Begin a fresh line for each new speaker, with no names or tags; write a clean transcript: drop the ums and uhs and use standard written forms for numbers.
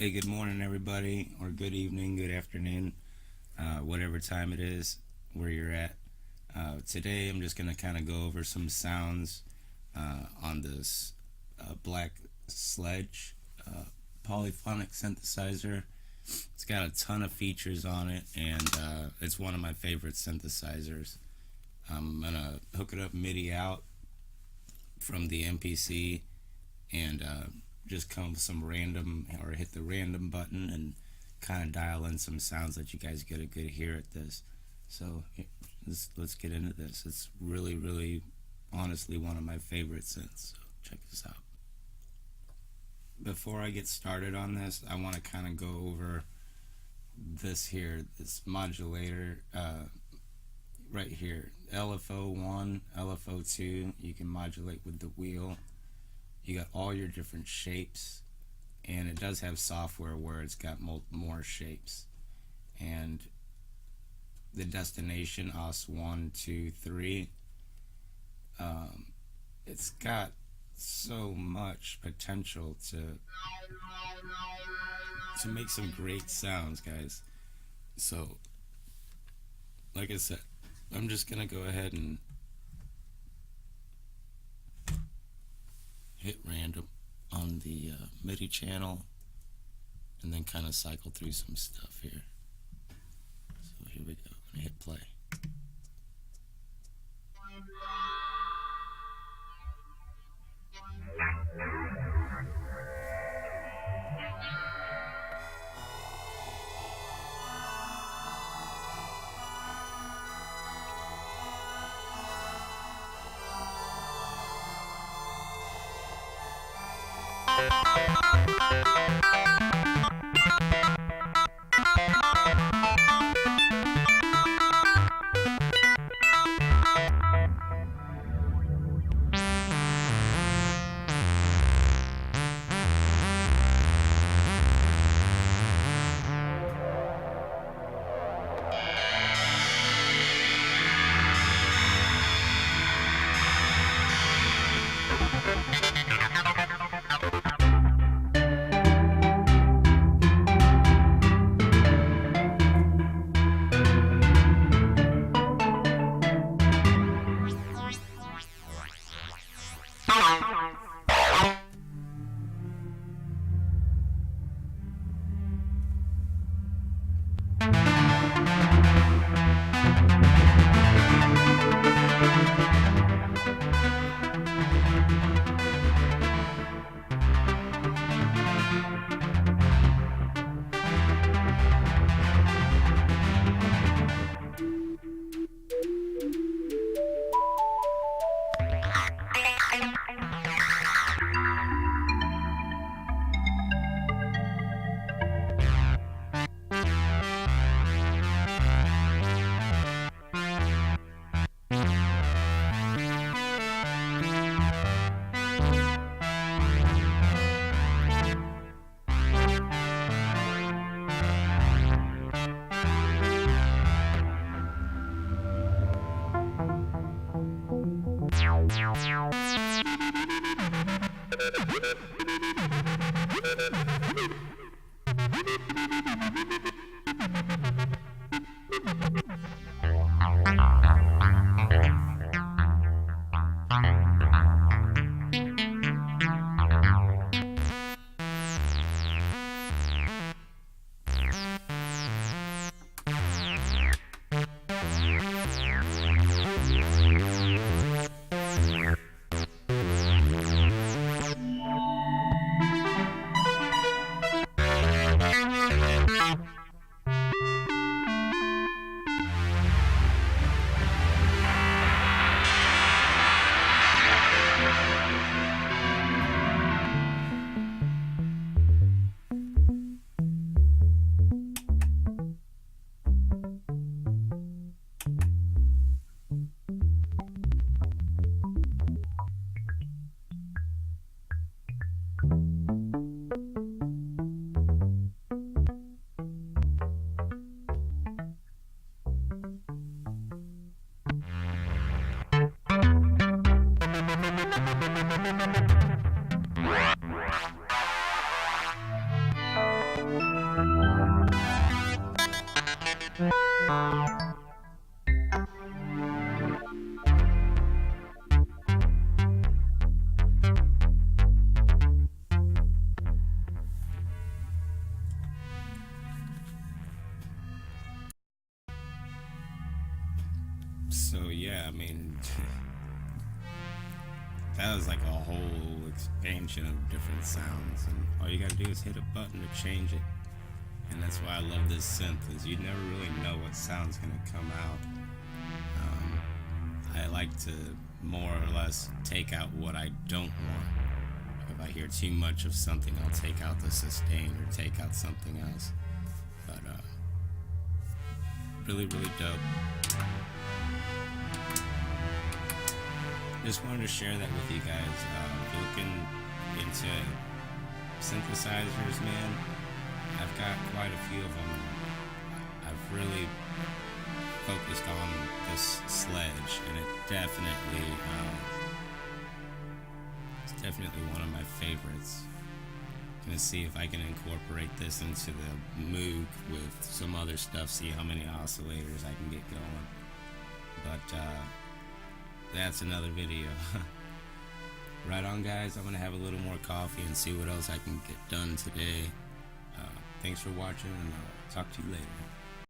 Hey, good morning, everybody, or good evening, good afternoon, whatever time it is where you're at. Today, I'm just going to kind of go over some sounds on this black Sledge polyphonic synthesizer. It's got a ton of features on it, and it's one of my favorite synthesizers. I'm going to hook it up MIDI out from the MPC and just come with some random, or hit the random button and kind of dial in some sounds that you guys get a good hear at this. So let's get into this. It's really honestly one of my favorite synths, so check this out. Before I get started on this, I want to kind of go over this here, this modulator right here, LFO1, LFO2. You can modulate with the wheel. You got all your different shapes, and it does have software where it's got more shapes. And the destination OS 1, 2, 3, it's got so much potential to make some great sounds, guys. So like I said, I'm just gonna go ahead and hit random on the MIDI channel and then kind of cycle through some stuff here. So here we go. I'm gonna hit play. mean, that was like a whole expansion of different sounds, and all you gotta do is hit a button to change it. And that's why I love this synth, is you never really know what sound's gonna come out. I like to more or less take out what I don't want. If I hear too much of something, I'll take out the sustain or take out something else. But really, really dope. Just wanted to share that with you guys. If you're looking into synthesizers, man, I've got quite a few of them. I've really focused on this Sledge, and it's definitely one of my favorites. Gonna see if I can incorporate this into the Moog with some other stuff, see how many oscillators I can get going. But that's another video. Right on, guys. I'm gonna have a little more coffee and see what else I can get done today. Thanks for watching, and I'll talk to you later.